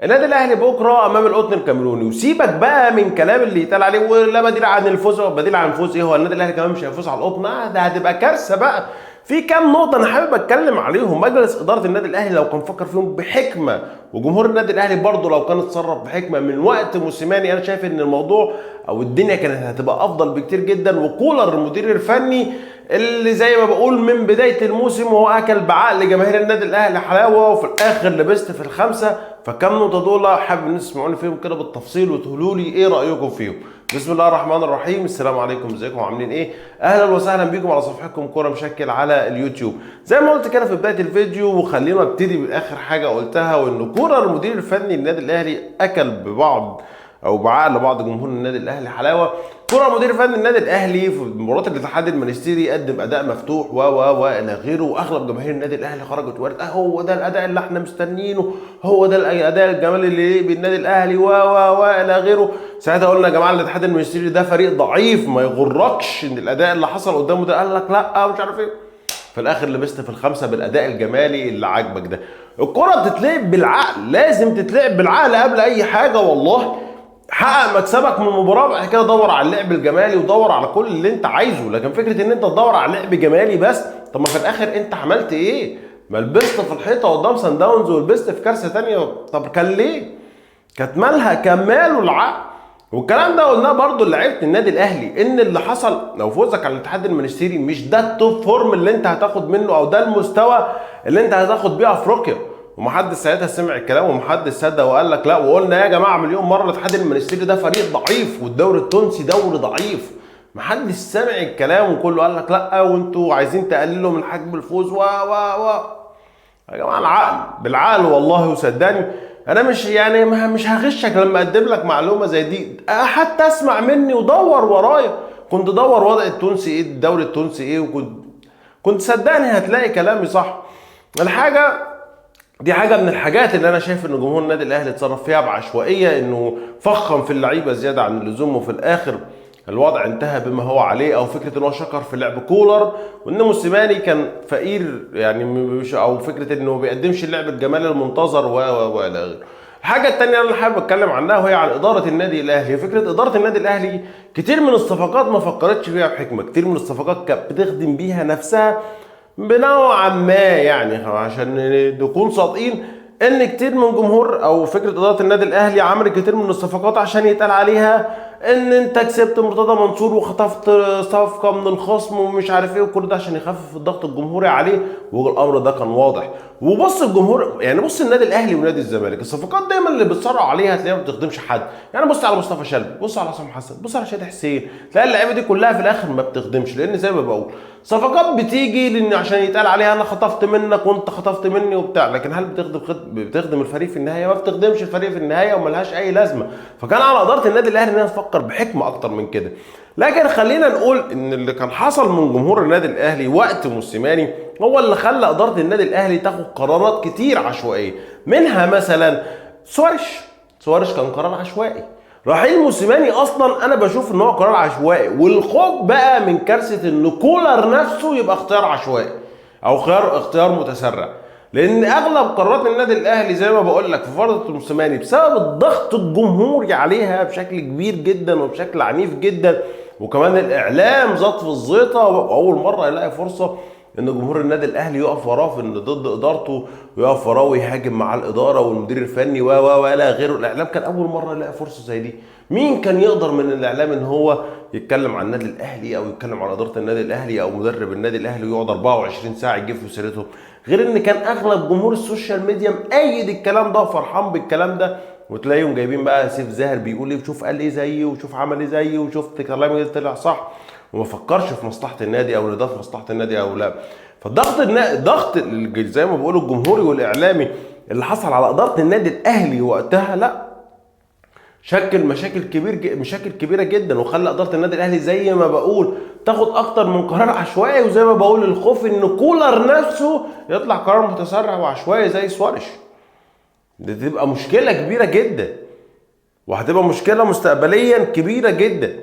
النادي الاهلي بكره امام القطن الكاميروني، وسيبك بقى من كلام اللي يتقال عليه ولا بديل عن الفوز او بديل عن الفوز. ايه هو النادي الاهلي كمان مش هيفوز على القطن؟ ده هتبقى كارثه بقى. في كام نقطه انا حابب اتكلم عليهم. مجلس اداره النادي الاهلي لو كان فكر فيهم بحكمه، وجمهور النادي الاهلي برضه لو كان اتصرف بحكمه من وقت موسيماني، انا شايف ان الموضوع او الدنيا كانت هتبقى افضل بكتير جدا. وكولر المدير الفني اللي زي ما بقول من بدايه الموسم وهو اكل بعقل جماهير النادي الاهلي حلاوه، وفي الاخر لبست في الخمسه. فكم نقطه دول حابب نسمعوني فيهم كده بالتفصيل وتقولوا لي ايه رايكم فيهم. بسم الله الرحمن الرحيم. السلام عليكم، ازيكم عاملين ايه؟ اهلا وسهلا بيكم على صفحتكم كوره مشكل على اليوتيوب. زي ما قلت كده في بدايه الفيديو، وخلينا نبتدي باخر حاجه قلتها، وان كولر المدير الفني للنادي الاهلي اكل ببعض او بعقل بعض جمهور النادي الاهلي حلاوه. كولر مدير فني النادي الاهلي في مباراه الاتحاد المنستيري قدم اداء مفتوح و الى غيره، واغلب جماهير النادي الاهلي خرجت وقالت هو ده الاداء اللي احنا مستنيينه، هو ده الاداء الجمالي اللي بالنادي الاهلي و الى غيره. ساعتها قلنا يا جماعه الاتحاد المنستيري ده فريق ضعيف، ما يغركش ان الاداء اللي حصل قدامه ده. قال لك لا مش عارف ايه. في الاخر لبست في الخمسه بالاداء الجمالي اللي عاجبك ده. الكره بتتلعب بالعقل، لازم تتلعب بالعقل قبل اي حاجه والله. حقق مكسبك من المباراه، بعد كده دور على اللعب الجمالي ودور على كل اللي انت عايزه. لكن فكره ان انت تدور على لعب جمالي بس، طب ما في الاخر انت عملت ايه؟ ما لبست في الحيطه قدام سان داونز ولبست في كارثه ثانيه. طب كان ليه؟ كانت مالها؟ كان ماله العقل؟ والكلام ده قلناه برضو لعيبه النادي الاهلي، ان اللي حصل لو فوزك على الاتحاد المنستيري مش ده التوب فورم اللي انت هتاخد منه، او ده المستوى اللي انت هتاخد بيه افريقيا. ومحدش ساعتها سمع الكلام ومحدش صدق وقال لك لا. وقلنا يا جماعه مليون مره الاتحاد المنستيري ده فريق ضعيف والدوري التونسي دوري ضعيف. محدش سمع الكلام وكله قال لك لا وانتوا عايزين تقللوا من حجم الفوز و يا جماعه العقل بالعقل والله. وصدقني انا مش هغشك لما اقدم لك معلومه زي دي. حتى اسمع مني ودور ورايا. كنت دور وضع التونسي ايه، الدوري التونسي ايه، كنت صدقني هتلاقي كلامي صح. دي حاجه من الحاجات اللي انا شايف ان جمهور النادي الاهلي اتصرف فيها بعشوائيه، انه فخم في اللعيبه زياده عن اللزوم، وفي الاخر الوضع انتهى بما هو عليه. او فكره ان هو شكر في لعب كولر، وان موسيماني كان فقير يعني مش، او فكره انه ما بيقدمش اللعب الجمالي المنتظر والى اخره. الحاجه الثانيه اللي انا حابب اتكلم عنها وهي عن اداره النادي الاهلي. فكره اداره النادي الاهلي كتير من الصفقات ما فكرتش فيها بحكمه، كتير من الصفقات كانت بتخدم بيها نفسها بنوعا ما، يعني عشان نكون صادقين ان كتير من جمهور او فكره اداره النادي الاهلي عملت كتير من الصفقات عشان يتقال عليها ان انت كسبت مرتضى منصور وخطفت صفقه من الخصم ومش عارف ايه، وكل ده عشان يخفف الضغط الجمهوري عليه. والامر ده كان واضح. وبص الجمهور، يعني بص النادي الاهلي ونادي الزمالك، الصفقات دايما اللي بتصارعوا عليها تلاقيها ما بتخدمش حد. يعني بص على مصطفى شلبي، بص على حسام حسن، بص على شادي حسين، تلاقي اللعيبه دي كلها في الاخر ما بتخدمش. لان زي ما بقول صفقات بتيجي لان عشان يتقال عليها انا خطفت منك وانت خطفت مني وبتاع، لكن هل بتخدم الفريق في النهايه؟ ما بتخدمش الفريق في النهايه وملهاش اي لازمه. فكان على اداره النادي الاهلي انها تفكر بحكمه اكتر من كده. لكن خلينا نقول ان اللي كان حصل من جمهور النادي الاهلي وقت موسيماني هو اللي خلى اداره النادي الاهلي تاخد قرارات كتير عشوائيه. منها مثلا سوارش كان قرار عشوائي. رحيل موسيماني اصلا انا بشوف ان هو قرار عشوائي، والخوف بقى من كارثه ان كولر نفسه يبقى اختيار عشوائي او اختيار متسرع. لان اغلب قرارات النادي الاهلي زي ما بقول لك في فتره موسيماني بسبب الضغط الجمهوري عليها بشكل كبير جدا وبشكل عنيف جدا، وكمان الاعلام زاد في الزيطه. واول مره يلاقي فرصه ان جمهور النادي الاهلي يقف وراه في ان ضد ادارته، ويقف وراه ويهاجم مع الاداره والمدير الفني والى غيره. الاعلام كان اول مره يلاقي فرصه زي دي. مين كان يقدر من الاعلام ان هو يتكلم عن النادي الاهلي او يتكلم عن اداره النادي الاهلي او مدرب النادي الاهلي ويقعد 24 ساعه يجيب في سيرته؟ غير ان كان اغلب جمهور السوشيال ميديا مأيد الكلام ده وفرحان بالكلام ده. وتلاقيهم جايبين بقى سيف زاهر بيقول ايه، وشوف قال ايه زيي، وشوف عمل ايه زيي، وشفت كلامي طلع صح، وما فكرش في مصلحه النادي او ان ده في مصلحه النادي او لا. فالضغط زي ما بيقولوا الجمهوري والاعلامي اللي حصل على اداره النادي الاهلي وقتها لا شكل مشاكل كبيره جدا، وخلى اداره النادي الاهلي زي ما بقول تاخد اكتر من قرار عشوائي. وزي ما بقول الخوف ان كولر نفسه يطلع قرار متسرع وعشوائي زي سوارش. دي تبقى مشكله كبيره جدا، وهتبقى مشكله مستقبليا كبيره جدا.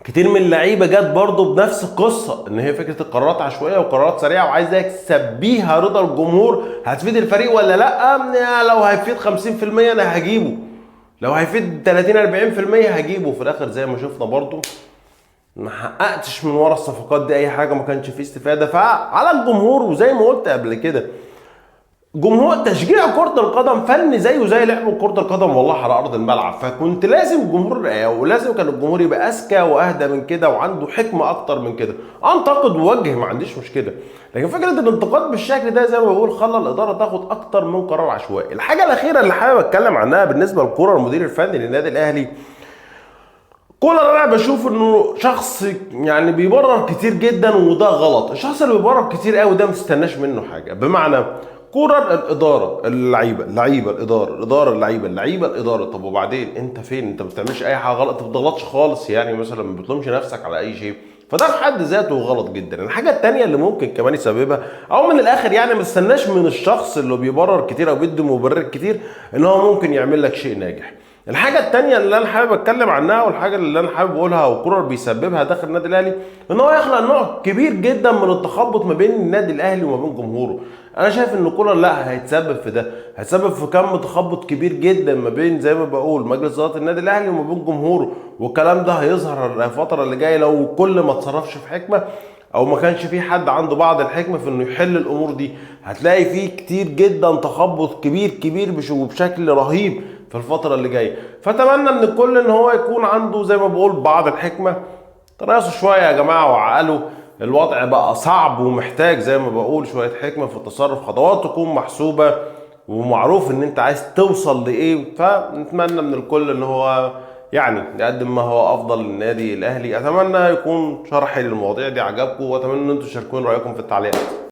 كتير من اللعيبه جت برضه بنفس القصه، ان هي فكره القرارات عشوائيه وقرارات سريعه وعايز يكسب بيها رضا الجمهور. هتفيد الفريق ولا لا؟ لو هيفيد 50% انا هجيبه، لو هيفيد 30 40% هجيبه. في الاخر زي ما شفنا برضه ما حققتش من ورا الصفقات دي اي حاجه، ما كانش فيه استفاده. فعلى الجمهور، وزي ما قلت قبل كده، جمهور تشجيع كرة القدم فن زيه زي لعب كرة القدم والله على أرض الملعب. فكنت لازم الجمهور، ولازم كان الجمهور يبقى أذكى وأهدى من كده وعنده حكمة أكتر من كده. أنتقد ووجه، ما عنديش مشكلة، لكن فكرة الانتقاد بالشكل ده زي ما بقول خلى الإدارة تاخد أكتر من قرار عشوائي. الحاجة الأخيرة اللي حابب أتكلم عنها بالنسبة لكولر المدير الفني للنادي الأهلي، كولر انا بشوف انه شخص يعني بيبرر كتير جدا، وده غلط. الشخص اللي بيبرر كتير قوي ده ما تستناش منه حاجه. بمعنى كولر الاداره اللعيبه، اللعيبه الاداره، الاداره اللعيبه، اللعيبه الاداره. طب وبعدين انت فين؟ انت ما بتعملش اي حاجه غلط، انت ما بتغلطش خالص يعني، مثلا ما بتلومش نفسك على اي شيء. فده في حد ذاته غلط جدا. الحاجه الثانيه اللي ممكن كمان يسببها، او من الاخر يعني، ما تستناش من الشخص اللي بيبرر كتير او بيدي مبرر كتير ان هو ممكن يعمل لك شيء ناجح. الحاجة التانية اللي أنا حابب أتكلم عنها، والحاجة اللي أنا حابب أقولها وكولر بيسببها داخل النادي الأهلي، إن هو يخلق نوع كبير جدا من التخبط ما بين النادي الأهلي وما بين جمهوره. أنا شايف إن كولر لا، هيتسبب في ده، هيتسبب في كم تخبط كبير جدا ما بين زي ما بقول مجلس إدارة النادي الأهلي وما بين جمهوره. والكلام ده هيظهر الفترة اللي جاية لو كل ما اتصرفش في حكمة، او ما كانش في حد عنده بعض الحكمه في انه يحل الامور دي. هتلاقي فيه كتير جدا تخبط كبير كبير وبشكل رهيب في الفتره اللي جايه. فاتمنى من الكل ان هو يكون عنده زي ما بقول بعض الحكمه. تريثوا شويه يا جماعه وعقلوا، الوضع بقى صعب ومحتاج زي ما بقول شويه حكمه في التصرف، خطوات تكون محسوبه ومعروف ان انت عايز توصل لايه. فنتمنى من الكل ان هو يعني يقدم ما هو افضل للنادي الاهلي. اتمنى يكون شرحي للمواضيع دي عجبكم، واتمنى ان انتم تشاركوني رايكم في التعليقات.